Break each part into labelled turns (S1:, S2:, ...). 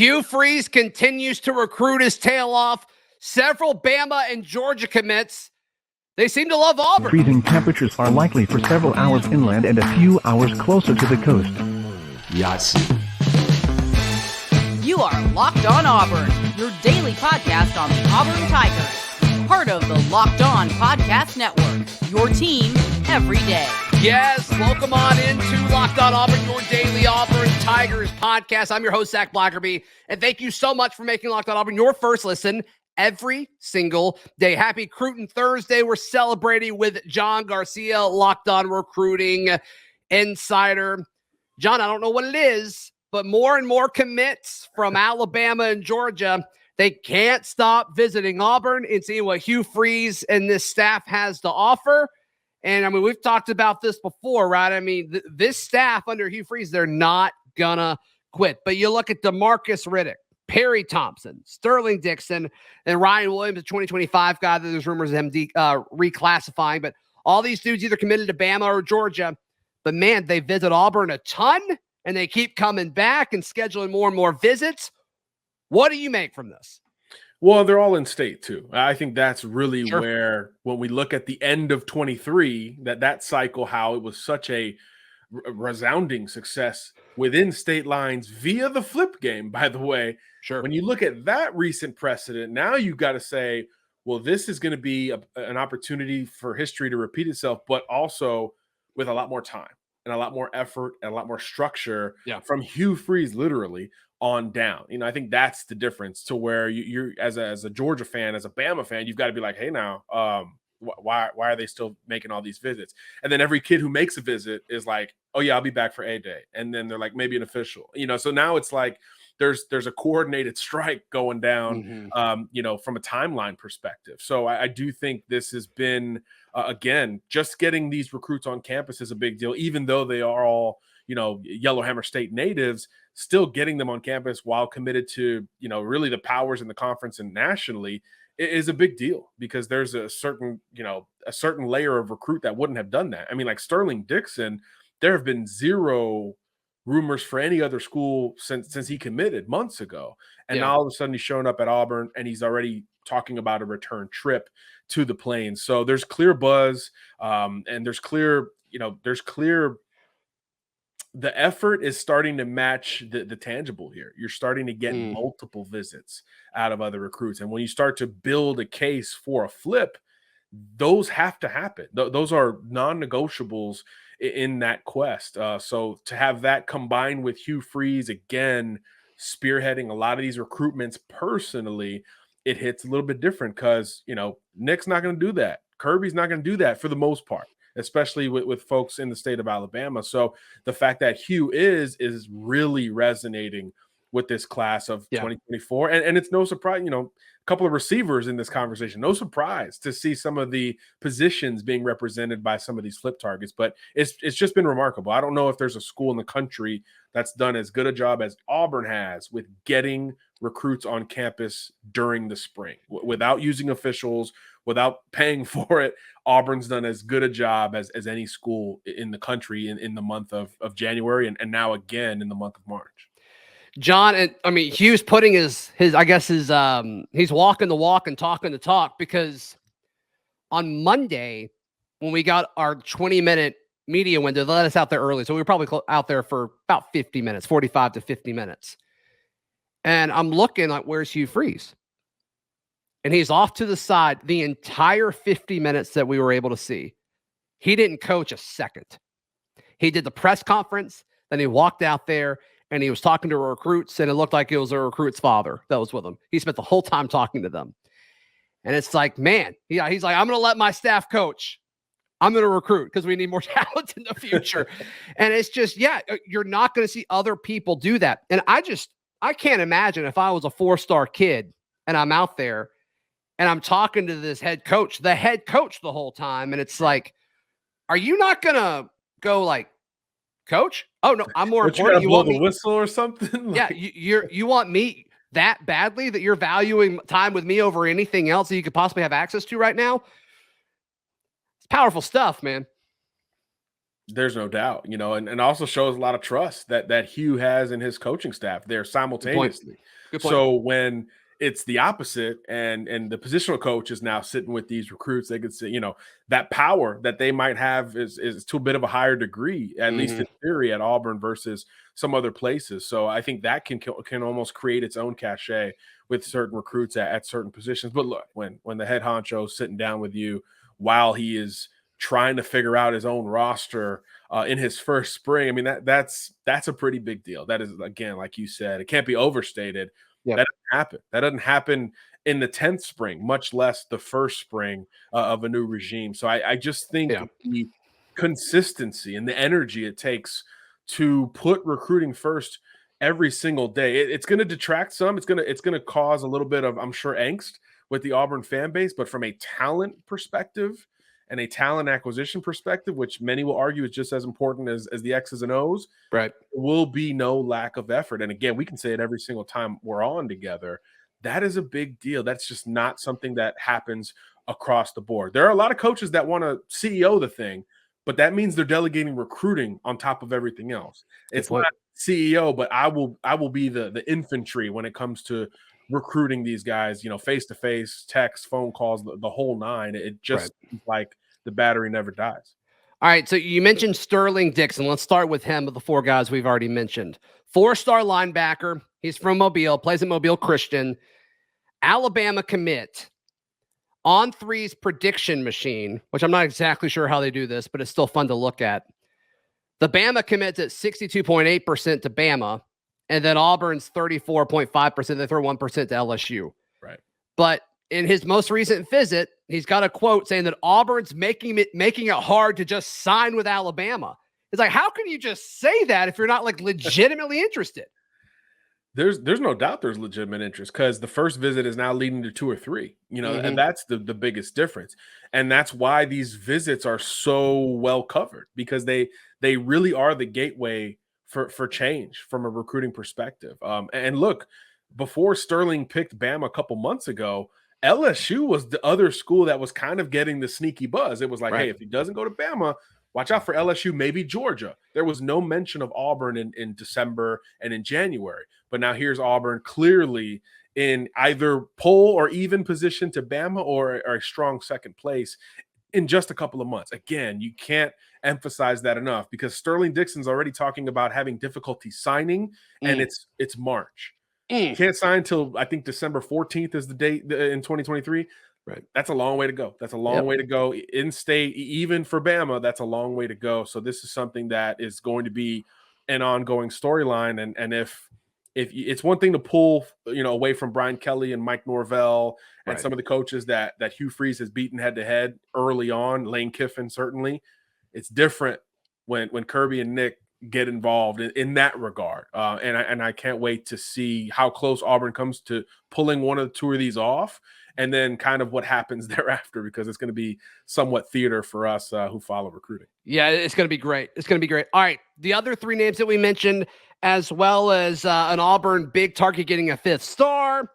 S1: Hugh Freeze continues to recruit his tail off. Several Bama and Georgia commits. They seem to love Auburn.
S2: Freezing temperatures are likely for several hours inland and a few hours closer to the coast.
S3: Yes.
S4: You are Locked On Auburn, your daily podcast on the Auburn Tigers. Part of the Locked On Podcast Network, your team every day.
S1: Yes, welcome on into Locked On Auburn, your daily Auburn Tigers podcast. I'm your host, Zac Blackerby, and thank you so much for making Locked On Auburn your first listen every single day. Happy Recruiting Thursday. We're celebrating with John Garcia, Locked On Recruiting Insider. John, I don't know what it is, but more and more commits from Alabama and Georgia. They can't stop visiting Auburn and seeing what Hugh Freeze and this staff has to offer. And, I mean, we've talked about this before, right? I mean, this staff under Hugh Freeze, they're not going to quit. But you look at Demarcus Riddick, Perry Thompson, Sterling Dixon, and Ryan Williams, the 2025 guy that there's rumors of him reclassifying. But all these dudes either committed to Bama or Georgia. But, man, they visit Auburn a ton, and they keep coming back and scheduling more and more visits. What do you make from this?
S5: Well, they're all in state too. I think that's really where, when we look at the end of 23, that cycle, how it was such a resounding success within state lines via the flip game, by the way.
S1: Sure.
S5: When you look at that recent precedent, now you've got to say, well, this is going to be an opportunity for history to repeat itself, but also with a lot more time and a lot more effort and a lot more structure from Hugh Freeze, literally, on down. You know, I think that's the difference to where you're as a Georgia fan, as a Bama fan, you've got to be like, hey, now, why are they still making all these visits? And then every kid who makes a visit is like, oh yeah, I'll be back for A day. And then they're like, maybe an official, you know. So now it's like there's a coordinated strike going down, you know, from a timeline perspective. So I do think this has been again, just getting these recruits on campus is a big deal, even though they are all, you know, Yellowhammer State natives. Still getting them on campus while committed to, you know, really the powers in the conference and nationally is a big deal, because there's a certain layer of recruit that wouldn't have done that. I mean, like Sterling Dixon, there have been zero rumors for any other school since he committed months ago. And now all of a sudden he's showing up at Auburn and he's already talking about a return trip to the Plains. So there's clear buzz, and there's clear the effort is starting to match the tangible here. You're starting to get multiple visits out of other recruits. And when you start to build a case for a flip, those have to happen. Those are non-negotiables in that quest. So to have that combined with Hugh Freeze, again, spearheading a lot of these recruitments personally, it hits a little bit different because, you know, Nick's not going to do that. Kirby's not going to do that for the most part, especially with folks in the state of Alabama. So the fact that Hugh is really resonating with this class of 2024. And it's no surprise, you know, a couple of receivers in this conversation, no surprise to see some of the positions being represented by some of these flip targets, but it's just been remarkable. I don't know if there's a school in the country that's done as good a job as Auburn has with getting recruits on campus during the spring without using officials, without paying for it. Auburn's done as good a job as any school in the country in the month of January and now again in the month of March.
S1: John, and I mean, Hugh's putting his he's walking the walk and talking the talk, because on Monday, when we got our 20-minute media window, they let us out there early. So we were probably out there for about 50 minutes, 45 to 50 minutes. And I'm looking like, where's Hugh Freeze? And he's off to the side the entire 50 minutes that we were able to see. He didn't coach a second. He did the press conference, then he walked out there and he was talking to recruits, and it looked like it was a recruit's father that was with him. He spent the whole time talking to them. And it's like, man, he's like, I'm going to let my staff coach. I'm going to recruit because we need more talent in the future. And it's just, you're not going to see other people do that. And I can't imagine if I was a 4-star kid and I'm out there and I'm talking to this head coach the whole time. And it's like, are you not going to go like, coach? Oh no, I'm more important.
S5: You want me whistle or something?
S1: Yeah. You want me that badly that you're valuing time with me over anything else that you could possibly have access to right now? It's powerful stuff, man.
S5: There's no doubt, and also shows a lot of trust that Hugh has in his coaching staff there simultaneously.
S1: Good point.
S5: So when it's the opposite and the positional coach is now sitting with these recruits, they could say, that power that they might have is to a bit of a higher degree, at least in theory, at Auburn versus some other places. So I think that can almost create its own cachet with certain recruits at certain positions. But look, when the head honcho is sitting down with you while he is trying to figure out his own roster in his first spring, I mean, that's a pretty big deal. That is, again, like you said, it can't be overstated.
S1: Yep.
S5: That doesn't happen. That doesn't happen in the 10th spring, much less the first spring of a new regime. So I just think the consistency and the energy it takes to put recruiting first every single day, it's going to detract some. It's going to cause a little bit of, I'm sure, angst with the Auburn fan base. But from a talent perspective and a talent acquisition perspective, which many will argue is just as important as the X's and O's,
S1: right,
S5: will be no lack of effort. And again, we can say it every single time we're on together. That is a big deal. That's just not something that happens across the board. There are a lot of coaches that want to CEO the thing, but that means they're delegating recruiting on top of everything else. It's not CEO, but I will be the infantry when it comes to recruiting these guys, face-to-face, text, phone calls, the whole nine. It just seems like the battery never dies.
S1: All right, so you mentioned Sterling Dixon. Let's start with him of the four guys we've already mentioned. 4-star linebacker. He's from Mobile, plays at Mobile Christian. Alabama commit. On3's prediction machine, which I'm not exactly sure how they do this, but it's still fun to look at. The Bama commits at 62.8% to Bama, and then Auburn's 34.5%. They throw 1% to LSU.
S5: Right.
S1: But in his most recent visit, he's got a quote saying that Auburn's making it hard to just sign with Alabama. It's like, how can you just say that if you're not like legitimately interested?
S5: There's no doubt there's legitimate interest, because the first visit is now leading to 2 or 3, and that's the biggest difference. And that's why these visits are so well covered, because they really are the gateway for change from a recruiting perspective. And look, before Sterling picked Bama a couple months ago, LSU was the other school that was kind of getting the sneaky buzz. It was like, hey, if he doesn't go to Bama, watch out for LSU, maybe Georgia. There was no mention of Auburn in December and in January. But now here's Auburn clearly in either pole or even position to Bama or a strong second place in just a couple of months. Again, you can't emphasize that enough, because Sterling Dixon's already talking about having difficulty signing, and it's March. Can't sign until I think December 14th is the date in 2023. Right. That's a long way to go. That's a long way to go. In state, even for Bama, that's a long way to go. So this is something that is going to be an ongoing storyline. And if it's one thing to pull, away from Brian Kelly and Mike Norvell and some of the coaches that Hugh Freeze has beaten head to head early on, Lane Kiffin certainly, it's different when Kirby and Nick get involved in that regard. And I can't wait to see how close Auburn comes to pulling one or two of these off, and then kind of what happens thereafter, because it's going to be somewhat theater for us who follow recruiting. Yeah,
S1: it's going to be great. It's going to be great. All right, the other 3 names that we mentioned, as well as an Auburn big target getting a 5th star.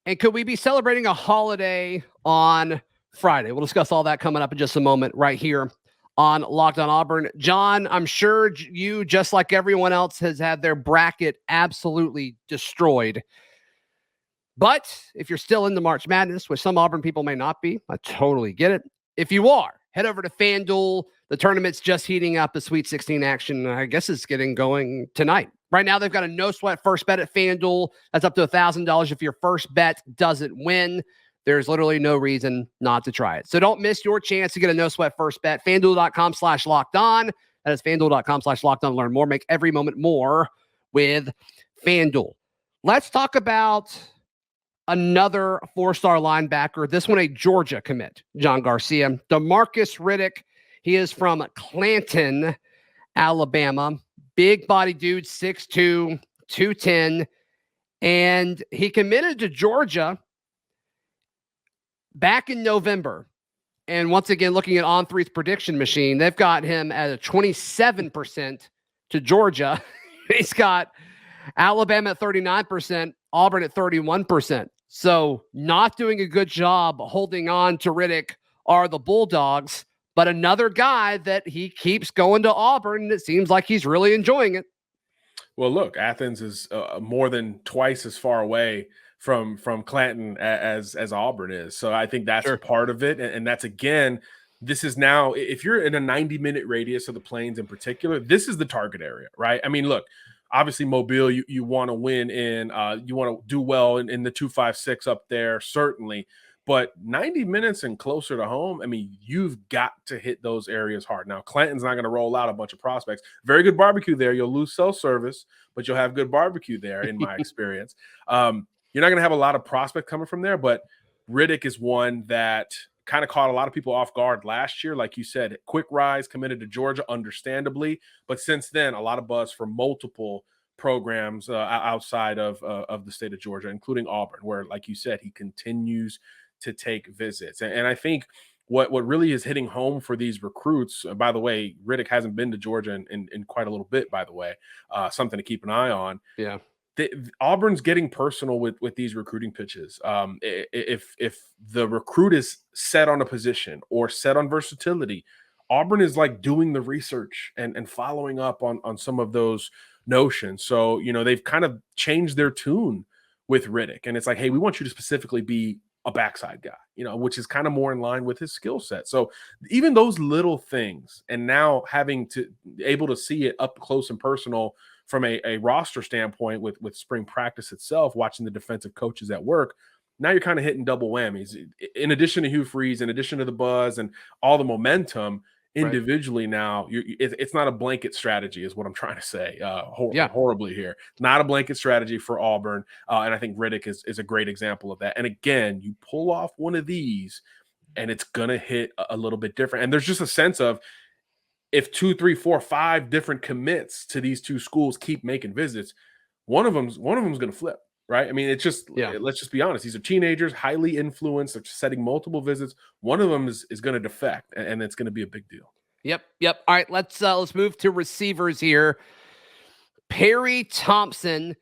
S1: And could we be celebrating a holiday on Friday? We'll discuss all that coming up in just a moment right here on Locked On Auburn. John, I'm sure you, just like everyone else, has had their bracket absolutely destroyed. But if you're still into March Madness, which some Auburn people may not be, I totally get it. If you are, head over to FanDuel. The tournament's just heating up. The Sweet 16 action, I guess, is getting going tonight. Right now, they've got a no-sweat first bet at FanDuel. That's up to $1,000 if your first bet doesn't win. There's literally no reason not to try it. So don't miss your chance to get a no-sweat first bet. FanDuel.com/lockedon. That is FanDuel.com/lockedon. Learn more. Make every moment more with FanDuel. Let's talk about another 4-star linebacker. This one, a Georgia commit, John Garcia. Demarcus Riddick. He is from Clanton, Alabama. Big body dude, 6'2", 210. And he committed to Georgia back in November. And once again, looking at On3's prediction machine, they've got him at a 27% to Georgia. He's got Alabama at 39%, Auburn at 31%. So not doing a good job holding on to Riddick are the Bulldogs. but another guy that he keeps going to Auburn, and it seems like he's really enjoying it.
S5: Well, look, Athens is more than twice as far away from Clanton as Auburn is. So I think that's part of it. And that's, again, this is now, if you're in a 90-minute radius of the Plains in particular, this is the target area, right? I mean, look, obviously Mobile, you want to win in, you want to do well in the 256 up there, certainly. But 90 minutes and closer to home, I mean, you've got to hit those areas hard. Now, Clanton's not going to roll out a bunch of prospects. Very good barbecue there. You'll lose cell service, but you'll have good barbecue there, in my experience. You're not going to have a lot of prospect coming from there, but Riddick is one that kind of caught a lot of people off guard last year. Like you said, quick rise, committed to Georgia, understandably. But since then, a lot of buzz for multiple programs outside of the state of Georgia, including Auburn, where, like you said, he continues to take visits. And I think what really is hitting home for these recruits, by the way, Riddick hasn't been to Georgia in quite a little bit, by the way, something to keep an eye on.
S1: Yeah.
S5: Auburn's getting personal with these recruiting pitches. If the recruit is set on a position or set on versatility, Auburn is like doing the research and following up on some of those notions. So, you know, they've kind of changed their tune with Riddick. And it's like, hey, we want you to specifically be a backside guy, you know, which is kind of more in line with his skill set. So even those little things, and now having to able to see it up close and personal from a roster standpoint with spring practice itself, watching the defensive coaches at work, now you're kind of hitting double whammies. In addition to Hugh Freeze, in addition to the buzz and all the momentum individually, now it's not a blanket strategy is what I'm trying to say horribly here. Not a blanket strategy for Auburn. And I think Riddick is a great example of that. And again, you pull off one of these and it's going to hit a little bit different. And there's just a sense of, if 2, 3, 4, 5 different commits to these two schools keep making visits, one of them's going to flip, right? I mean, it's just, let's just be honest. These are teenagers, highly influenced, they're setting multiple visits. One of them is going to defect, and it's going to be a big deal.
S1: Yep. All right, let's move to receivers here. Perry Thompson,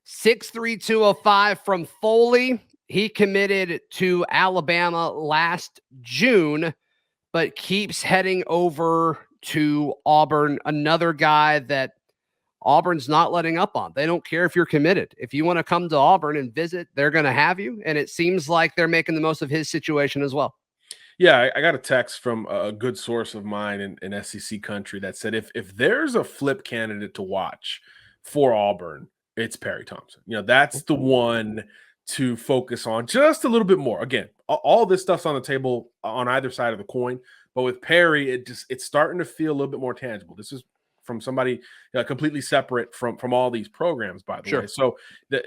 S1: 6'3", 205 from Foley. He committed to Alabama last June, but keeps heading over to Auburn, another guy that Auburn's not letting up on. They don't care if you're committed. If you want to come to Auburn and visit, they're going to have you. And it seems like they're making the most of his situation as well.
S5: Yeah, I got a text from a good source of mine in SEC country that said, if there's a flip candidate to watch for Auburn, it's Perry Thompson. You know, that's the one to focus on just a little bit more. Again, all this stuff's on the table on either side of the coin. But with Perry, it's starting to feel a little bit more tangible. This is from somebody completely separate from all these programs, by the way. So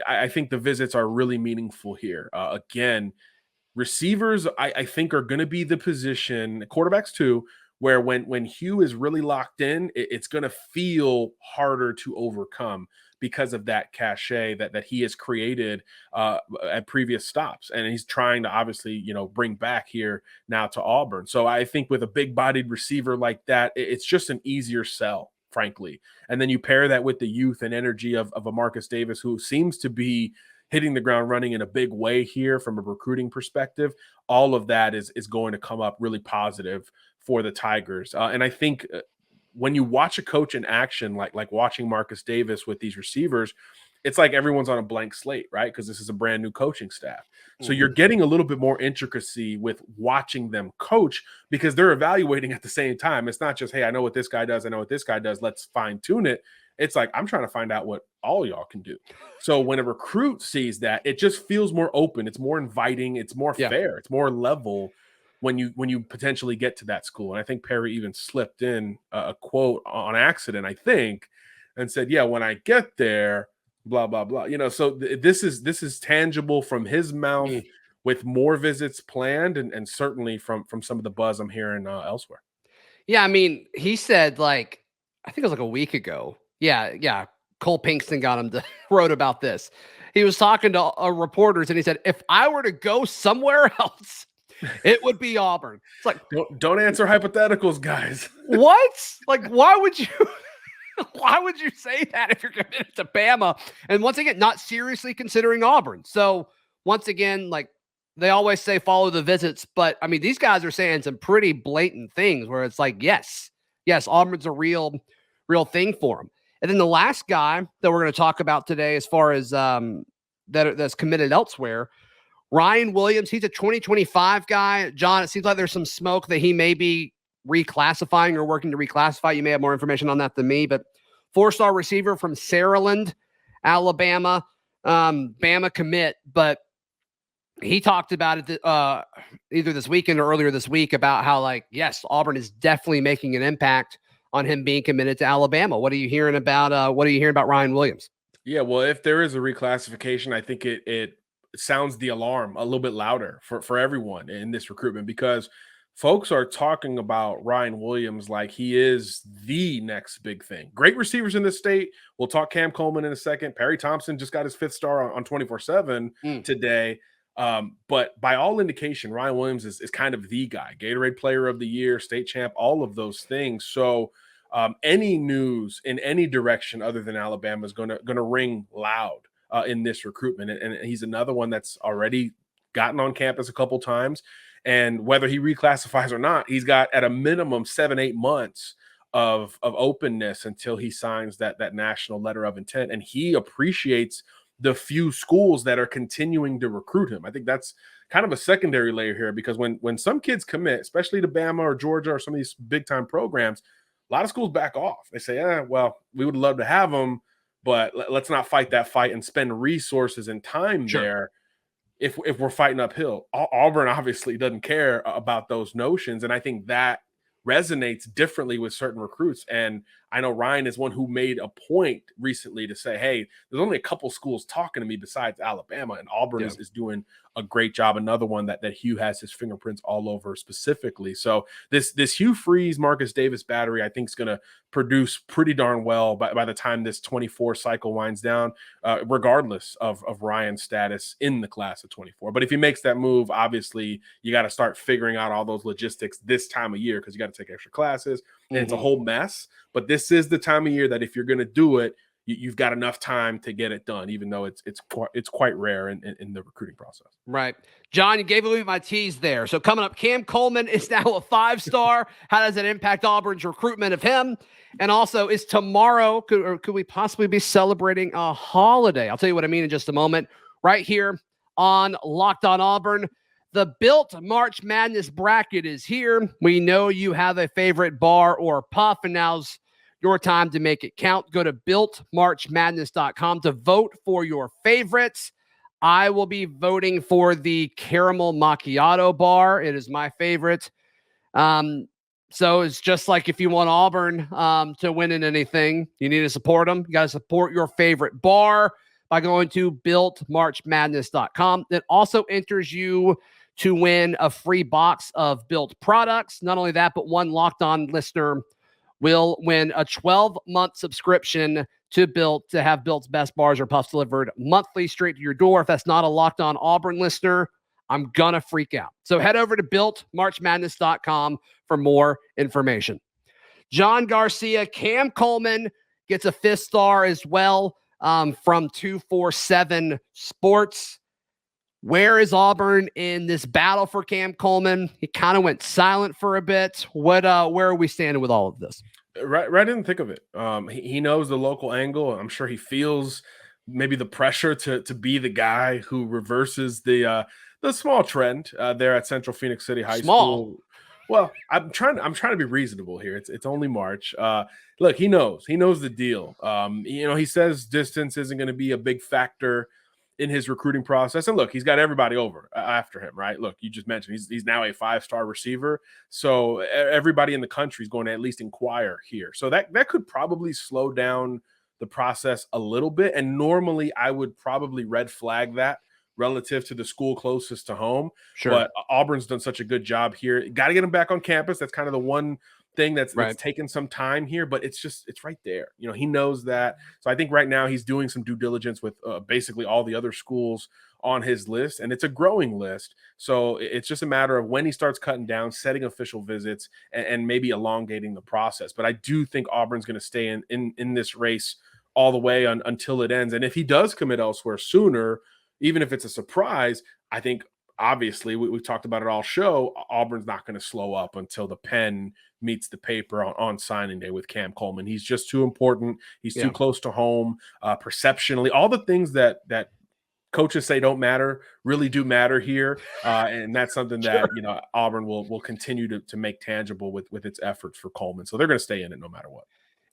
S5: I think the visits are really meaningful here. Again, receivers, I think, are going to be the position, quarterbacks too, where when Hugh is really locked in, it's going to feel harder to overcome because of that cachet that he has created at previous stops. And he's trying to obviously, bring back here now to Auburn. So I think with a big-bodied receiver like that, it's just an easier sell, frankly. And then you pair that with the youth and energy of a Marcus Davis, who seems to be hitting the ground running in a big way here from a recruiting perspective. All of that is going to come up really positive for the Tigers. And I think when you watch a coach in action, like watching Marcus Davis with these receivers, it's like everyone's on a blank slate, right? Because this is a brand new coaching staff. So you're getting a little bit more intricacy with watching them coach because they're evaluating at the same time. It's not just, hey, I know what this guy does. I know what this guy does. Let's fine tune it. It's like, I'm trying to find out what all y'all can do. So when a recruit sees that, it just feels more open. It's more inviting. It's more fair. It's more level when you potentially get to that school. And I think Perry even slipped in a quote on accident, I think, and said, yeah, when I get there, blah, blah, blah. So this is tangible from his mouth with more visits planned and certainly from some of the buzz I'm hearing elsewhere.
S1: Yeah, I mean, he said, I think it was like a week ago. Yeah. Cole Pinkston got him to wrote about this. He was talking to reporters and he said, if I were to go somewhere else, it would be Auburn. It's like,
S5: don't answer hypotheticals, guys.
S1: What? Why would you say that if you're committed to Bama? And once again, not seriously considering Auburn. So once again, they always say follow the visits, but I mean, these guys are saying some pretty blatant things where it's like, yes, Auburn's a real thing for them. And then the last guy that we're going to talk about today, as far as that's committed elsewhere, Ryan Williams. He's a 2025 guy. John, it seems like there's some smoke that he may be reclassifying or working to reclassify. You may have more information on that than me, but 4-star receiver from Saraland, Alabama, Bama commit, but he talked about it either this weekend or earlier this week about how, like, yes, Auburn is definitely making an impact on him being committed to Alabama. What are you hearing about Ryan Williams?
S5: Yeah, well, if there is a reclassification, I think it sounds the alarm a little bit louder for everyone in this recruitment, because folks are talking about Ryan Williams like he is the next big thing. Great receivers in this state. We'll talk Cam Coleman in a second. Perry Thompson just got his 5th star on 24/7 today. But by all indication, Ryan Williams is kind of the guy. Gatorade Player of the Year, state champ, all of those things. So any news in any direction other than Alabama is going to ring loud in this recruitment. And he's another one that's already gotten on campus a couple times. And whether he reclassifies or not, he's got at a minimum 7-8 months of openness until he signs that national letter of intent. And he appreciates the few schools that are continuing to recruit him. I think that's kind of a secondary layer here, because when some kids commit, especially to Bama or Georgia or some of these big time programs, a lot of schools back off. They say, well, we would love to have them, but let's not fight that fight and spend resources and time there if we're fighting uphill. Auburn obviously doesn't care about those notions, and I think that resonates differently with certain recruits. And I know Ryan is one who made a point recently to say, hey, there's only a couple schools talking to me besides Alabama, and Auburn is doing a great job. Another one that Hugh has his fingerprints all over specifically. So this Hugh Freeze, Marcus Davis battery, I think is going to produce pretty darn well by the time this 24 cycle winds down, regardless of Ryan's status in the class of 24. But if he makes that move, obviously you got to start figuring out all those logistics this time of year, because you got to take extra classes and it's a whole mess. But this is the time of year that if you're going to do it, you've got enough time to get it done, even though it's quite rare in the recruiting process.
S1: Right. John, you gave away my tease there. So coming up, Cam Coleman is now a 5-star. How does it impact Auburn's recruitment of him? And also, is tomorrow, could we possibly be celebrating a holiday? I'll tell you what I mean in just a moment. Right here on Locked On Auburn. The Built March Madness bracket is here. We know you have a favorite bar or puff, and now's your time to make it count. Go to builtmarchmadness.com to vote for your favorites. I will be voting for the caramel macchiato bar. It is my favorite. So it's just like if you want Auburn to win in anything, you need to support them. You got to support your favorite bar by going to builtmarchmadness.com. It also enters you to win a free box of Built products. Not only that, but one Locked On listener will win a 12-month subscription to Built to have Built's best bars or puffs delivered monthly straight to your door. If that's not a Locked On Auburn listener, I'm gonna freak out. So head over to builtmarchmadness.com for more information. John Garcia, Cam Coleman gets a 5th star as well from 247 Sports. Where is Auburn in this battle for Cam Coleman? He kind of went silent for a bit. Where are we standing with all of this?
S5: Right in the thick of it. He knows the local angle. I'm sure he feels maybe the pressure to be the guy who reverses the small trend there at Central Phenix City High School. Well, I'm trying to be reasonable here. It's only March. Look, he knows the deal. He says distance isn't going to be a big factor in his recruiting process. And look, he's got everybody over after him, right? Look, you just mentioned he's now a 5-star receiver. So everybody in the country is going to at least inquire here. So that could probably slow down the process a little bit. And normally I would probably red flag that relative to the school closest to home. Sure. But Auburn's done such a good job here. Got to get him back on campus. That's kind of the one thing that's taken some time here, but it's right there. He knows that. So I think right now he's doing some due diligence with basically all the other schools on his list, and it's a growing list. So it's just a matter of when he starts cutting down, setting official visits, and maybe elongating the process. But I do think Auburn's going to stay in this race all the way until it ends. And if he does commit elsewhere sooner, even if it's a surprise, I think obviously, we've talked about it all show. Auburn's not going to slow up until the pen meets the paper on signing day with Cam Coleman. He's just too important. He's too close to home, perceptionally. All the things that coaches say don't matter really do matter here, and that's something that Auburn will continue to make tangible with its efforts for Coleman. So they're going to stay in it no matter what.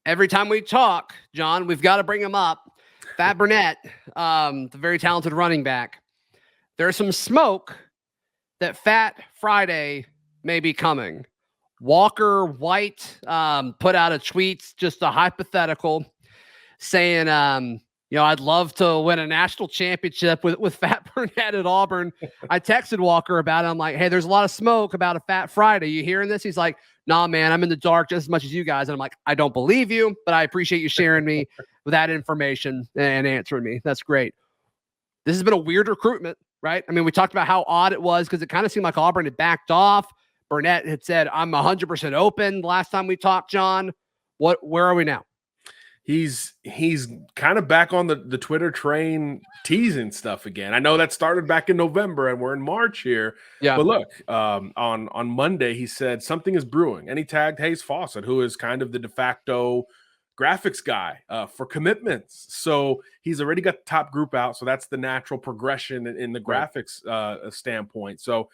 S1: Every time we talk, John, we've got to bring him up. Phat Burnette, the very talented running back. There's some smoke that Phat Friday may be coming. Walker White put out a tweet, just a hypothetical, saying, I'd love to win a national championship with Phat Burnette at Auburn. I texted Walker about it. I'm like, hey, there's a lot of smoke about a Phat Friday. You hearing this? He's like, nah, man, I'm in the dark just as much as you guys. And I'm like, I don't believe you, but I appreciate you sharing me with that information and answering me. That's great. This has been a weird recruitment, right? I mean, we talked about how odd it was because it kind of seemed like Auburn had backed off. Burnette had said, I'm 100% open last time we talked, John. Where are we now?
S5: He's kind of back on the Twitter train teasing stuff again. I know that started back in November and we're in March here. Yeah. But look, on Monday, he said something is brewing and he tagged Hayes Fawcett, who is kind of the de facto graphics guy for commitments. So he's already got the top group out. So that's the natural progression in the graphics standpoint. So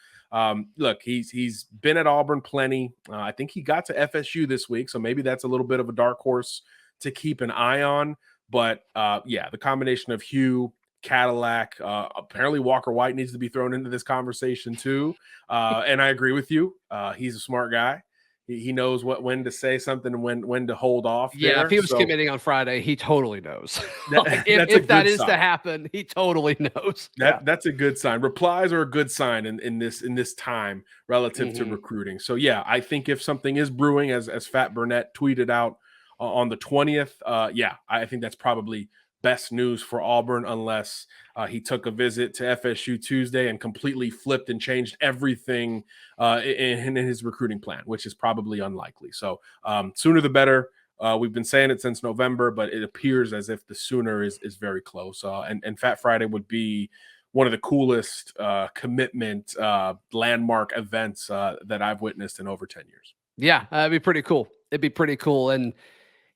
S5: look, he's been at Auburn plenty. I think he got to FSU this week. So maybe that's a little bit of a dark horse to keep an eye on. But the combination of Hugh, Cadillac, apparently Walker White needs to be thrown into this conversation too. And I agree with you. He's a smart guy. He knows when to say something and when to hold off.
S1: Yeah, if he was committing on Friday, he totally knows. If that is to happen, he totally knows.
S5: That's a good sign. Replies are a good sign in this time relative to recruiting. So yeah, I think if something is brewing, as Phat Burnette tweeted out on the 20th, I think that's probably best news for Auburn, unless he took a visit to FSU Tuesday and completely flipped and changed everything in his recruiting plan, which is probably unlikely. So sooner the better. We've been saying it since November, but it appears as if the sooner is very close. And Phat Friday would be one of the coolest commitment landmark events that I've witnessed in over 10 years.
S1: Yeah, it'd be pretty cool. And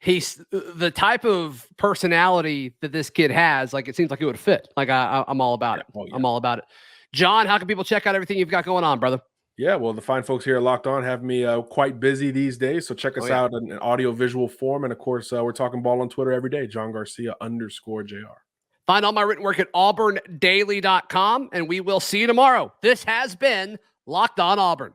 S1: he's the type of personality that this kid has. Like, it seems like it would fit. Like, I'm all about it. Oh, yeah. I'm all about it. John, how can people check out everything you've got going on, brother?
S5: Yeah, well, the fine folks here at Locked On have me quite busy these days. So check us out in an audio-visual form. And, of course, we're talking ball on Twitter every day, John Garcia _JR.
S1: Find all my written work at auburndaily.com, and we will see you tomorrow. This has been Locked On Auburn.